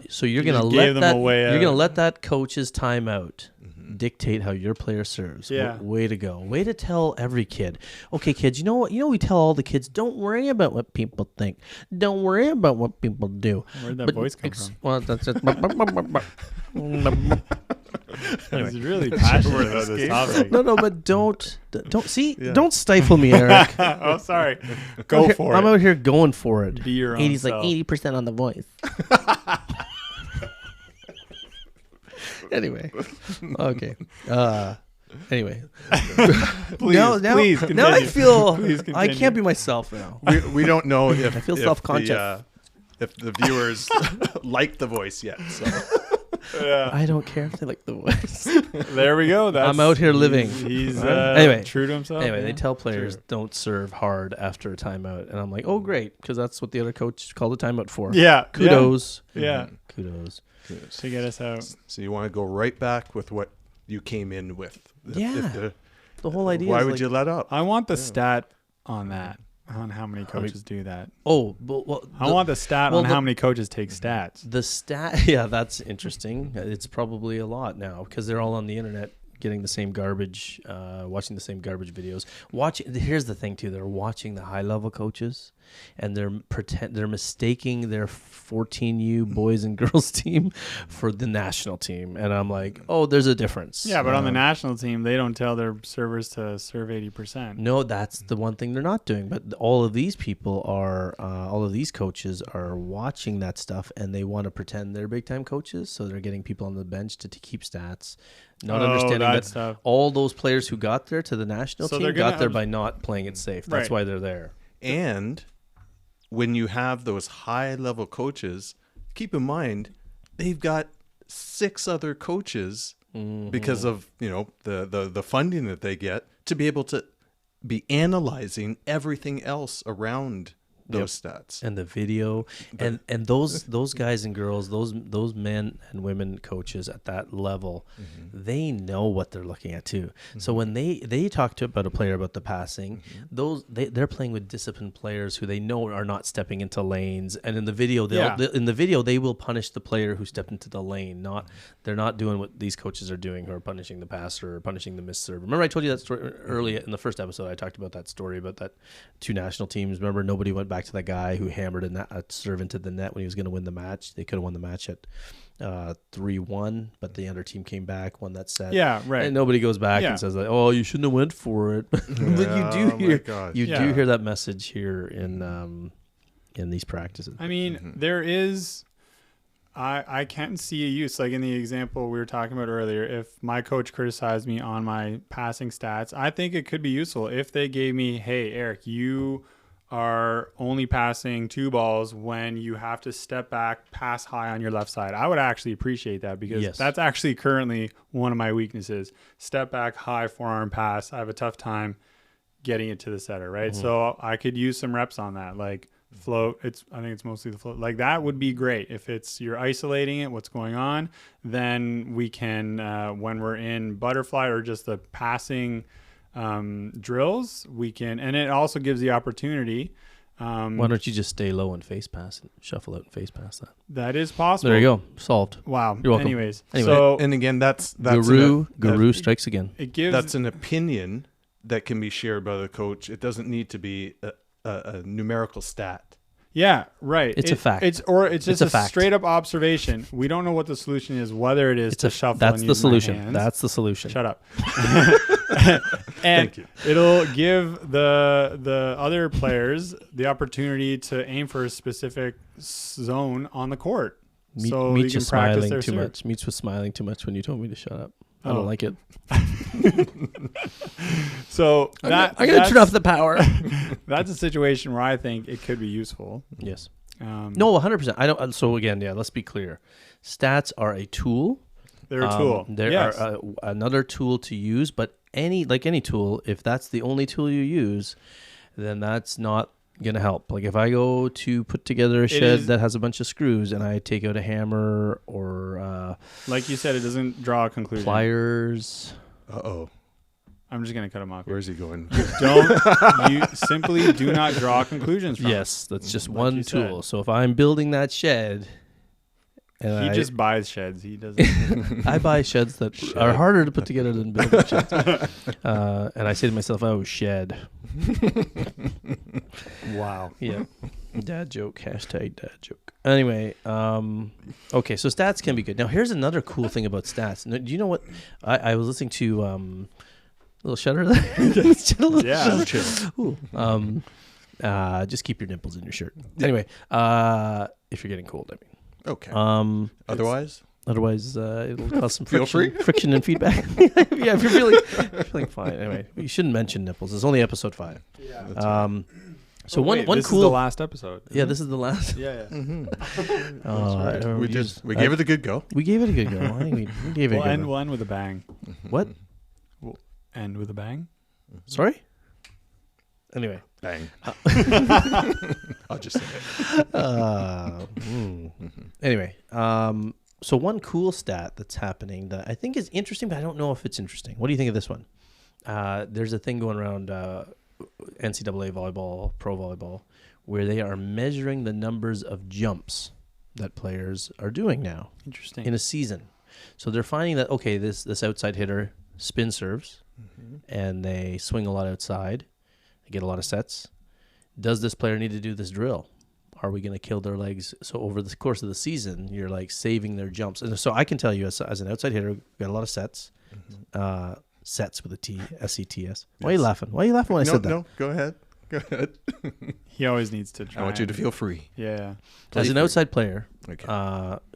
So you're You gonna just let gave them that a way you're out. gonna let that coach's timeout dictate how your player serves. Yeah. Way to go. Way to tell every kid. Okay, kids, you know what? We tell all the kids, don't worry about what people think. Don't worry about what people do. Where'd that voice come from? Well, that's it. Anyway. He's really passionate about this topic. No, but don't don't stifle me, Eric. Oh, sorry. Go for it. I'm out here going for it. Be your own 80's like self. 80% on the voice. Anyway, okay. Anyway, Please, please continue. now I feel Please I continue. can't be myself now. We don't know if I feel if self-conscious. if the viewers like the voice yet. So Yeah. I don't care if they like the voice. There we go. That's, I'm out here living. He's Anyway. true to himself. Anyway, yeah. they tell players True. don't serve hard after a timeout, and I'm like, oh great, because that's what the other coach called a timeout for. Yeah. Kudos. Yeah. Kudos. To get us out. so you want to go right back with what you came in with. Yeah. The whole idea Why is would like, you let up? I want the stat on that, on how many coaches do that. oh, well, I want the stat well, on how many coaches take stats. the stat. Yeah, that's interesting. It's probably a lot now because they're all on the internet getting the same garbage, watching the same garbage videos. Here's the thing too: they're watching the high level coaches, and they're mistaking their 14U boys and girls team for the national team. And I'm like, oh, there's a difference. Yeah, but on the national team, they don't tell their servers to serve 80%. No, that's the one thing they're not doing. But all of these people are, all of these coaches are watching that stuff, and they want to pretend they're big time coaches. So they're getting people on the bench to keep stats, not understanding that stuff. all those players who got there to the national So team they're gonna got there have- by not playing it safe. That's Right. why they're there. And when you have those high level coaches, keep in mind they've got 6 other coaches because of the funding that they get to be able to be analyzing everything else around those stats. And the video, and those guys and girls, those men and women coaches at that level, they know what they're looking at too. So when they talk about a player about the passing, they're playing with disciplined players who they know are not stepping into lanes. And in the video, they will punish the player who stepped into the lane. They're not doing what these coaches are doing, who are punishing the passer or punishing the missed serve. Remember, I told you that story early in the first episode. I talked about that story about that 2 national teams. Remember, nobody went back to that guy who hammered a serve into the net when he was going to win the match. They could have won the match at 3-1, but the other team came back, won that set. Yeah, right. And nobody goes back Yeah. and says like, "Oh, you shouldn't have went for it." But you do hear that message here in these practices. I mean, there is, I can see a use, like in the example we were talking about earlier. If my coach criticized me on my passing stats, I think it could be useful if they gave me, hey, Eric, you are only passing 2 balls when you have to step back, pass high on your left side. I would actually appreciate that because that's actually currently one of my weaknesses. Step back, high forearm pass. I have a tough time getting it to the setter, right? So I could use some reps on that, like float. I think it's mostly the float. Like that would be great. If you're isolating it, what's going on, then we can, when we're in butterfly or just the passing drills, we can, and it also gives the opportunity. Why don't you just stay low and face pass and shuffle out and face pass that? That is possible. There you go. Solved. Wow. You're welcome. Anyways, Anyway. so And again, that's Guru strikes again. it gives. that's an opinion that can be shared by the coach. It doesn't need to be a numerical stat. Yeah, right. It's a fact. It's just a a fact. straight up observation. We don't know what the solution is, whether it is to shuffle. That's and the use my solution. hands. That's the solution. Shut up. And Thank you. it'll give the other players the opportunity to aim for a specific zone on the court. So Meech you can is practice smiling their too serve. much. Meech was smiling too much when you told me to shut up. I Oh. don't like it. So I'm gonna turn off the power. That's a situation where I think it could be useful. Yes. No, No, 100%. I don't. So again, let's be clear. Stats are a tool. they're a tool. They Yes. are another tool to use, but any tool, if that's the only tool you use, then that's not gonna help. Like if I go to put together a shed that has a bunch of screws and I take out a hammer or Like you said, it doesn't draw a conclusion. pliers. Uh-oh. I'm just gonna cut him off. Where's he going? You simply do not draw conclusions from it. Yes, that's just Like one you tool. said. So if I'm building that shed He just buys sheds. He doesn't. I buy sheds that are harder to put together than building sheds. And I say to myself, oh, shed. Wow. Yeah. Dad joke. Hashtag dad joke. Anyway, okay, so stats can be good. Now, here's another cool thing about stats. Now, do you know what? I was listening to little shudder there. Yeah. Ooh. Just keep your nipples in your shirt. Anyway, if you're getting cold, I mean. Okay. Otherwise, it'll cause some Feel free. friction and feedback. Yeah, if you're feeling fine. Anyway, you shouldn't mention nipples. It's only episode 5. Yeah. So one this cool. is the last episode. Yeah, this is the last. Yeah. Mm-hmm. We gave it a good go. We gave it a good go. I think we gave it. We'll a good end go. one with a bang. What? We'll end with a bang. Sorry. Anyway, bang. I'll just say it. Anyway, so one cool stat that's happening that I think is interesting, but I don't know if it's interesting. What do you think of this one? There's a thing going around NCAA volleyball, pro volleyball, where they are measuring the numbers of jumps that players are doing now. Interesting. In a season. So they're finding that, okay, this outside hitter spin serves, and they swing a lot outside. They get a lot of sets. Does this player need to do this drill? Are we going to kill their legs? So over the course of the season, you're like saving their jumps. And so I can tell you as an outside hitter, we got a lot of sets. Sets with a T, S-E-T-S. Why are you laughing? Why are you laughing when I said that? No, go ahead. Go ahead. He always needs to try. I want you to feel free. Yeah. As an outside player Okay.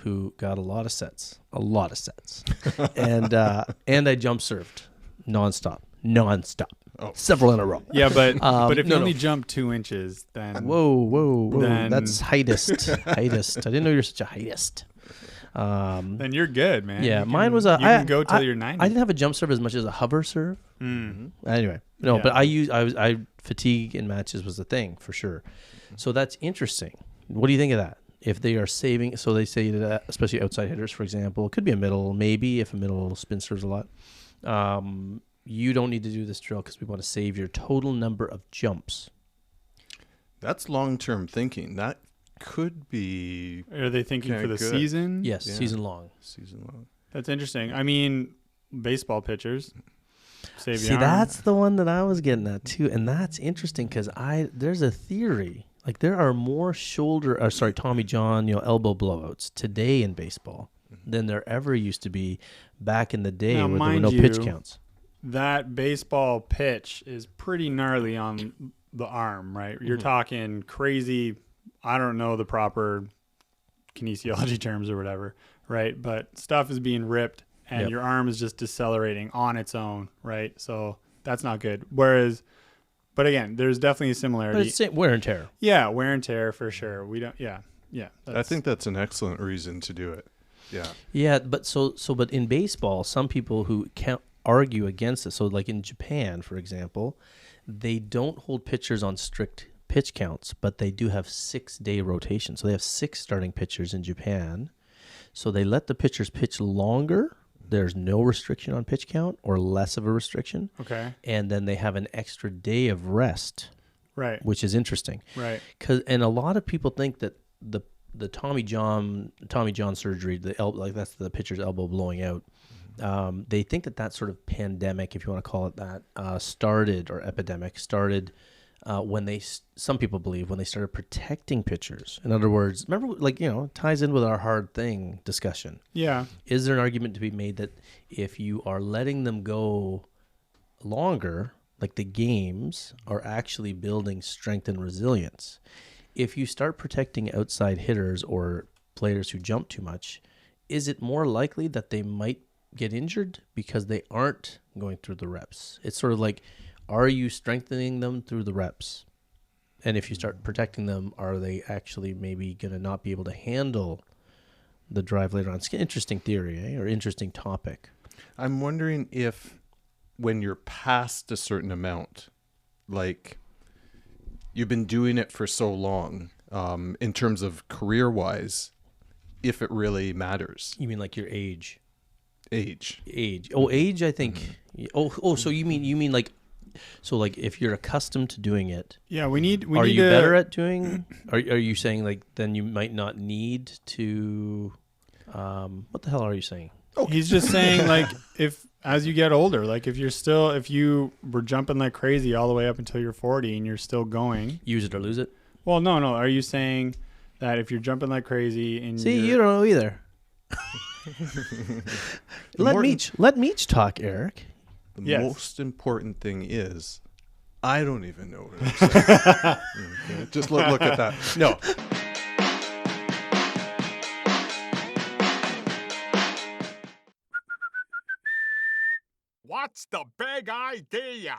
who got a lot of sets, and I jump served nonstop. Oh. Several in a row. Yeah, but if you no, only jump 2 inches, then Whoa. Then- That's heightist. Heightist. I didn't know you were such a heightist. then you're good, man. Yeah, You mine can- was a. You can go till you're 90. I didn't have a jump serve as much as a hover serve. Anyway, no, Yeah. but I fatigue in matches was a thing for sure. So that's interesting. What do you think of that? If they are saving, so they say that, especially outside hitters, for example, it could be a middle, maybe if a middle spin serves a lot. You don't need to do this drill because we want to save your total number of jumps. That's long-term thinking. That could be Are they thinking Kinda for the good. season? Yes, Yeah. season long. season long. That's interesting. I mean, baseball pitchers. Save See, the arm. that's the one that I was getting at too, and that's interesting because there's a theory. Like there are more Tommy John, elbow blowouts today in baseball than there ever used to be back in the day Now, where there were mind no pitch you, counts. That baseball pitch is pretty gnarly on the arm, right? You're talking crazy. I don't know the proper kinesiology terms or whatever, right? But stuff is being ripped and Yep. your arm is just decelerating on its own, right? So that's not good. But again, there's definitely a similarity. But it's wear and tear. Yeah, wear and tear for sure. We don't. Yeah. I think that's an excellent reason to do it. Yeah. Yeah, but but in baseball, some people who can't argue against it. So like in Japan, for example, they don't hold pitchers on strict pitch counts, but they do have 6-day rotation. So they have 6 starting pitchers in Japan. So they let the pitchers pitch longer. There's no restriction on pitch count or less of a restriction. Okay. And then they have an extra day of rest, Right. which is interesting. Right. And a lot of people think that the Tommy John surgery, that's the pitcher's elbow blowing out. They think that sort of pandemic, if you want to call it that, started when some people believe when they started protecting pitchers. In other words, remember, ties in with our hard thing discussion. Yeah. Is there an argument to be made that if you are letting them go longer, like the games are actually building strength and resilience? If you start protecting outside hitters or players who jump too much, is it more likely that they might get injured because they aren't going through the reps? It's sort of like, are you strengthening them through the reps? And if you start protecting them, are they actually maybe going to not be able to handle the drive later on? It's an interesting theory, or interesting topic. I'm wondering if when you're past a certain amount, like you've been doing it for so long, in terms of career-wise, if it really matters. You mean like your age? Age. Oh, age, I think. Oh, so you mean like, so like if you're accustomed to doing it, Yeah. We need. are you better at doing? Are you saying like then you might not need to What the hell are you saying? He's just saying, like, if as you get older, like if you were jumping like crazy all the way up until you're 40 and you're still going, Use it or lose it. well, no. Are you saying that if you're jumping like crazy and You don't know either. Let Meach talk, Eric. The most important thing is, I don't even know what I'm saying. Okay, just look at that. No. What's the big idea?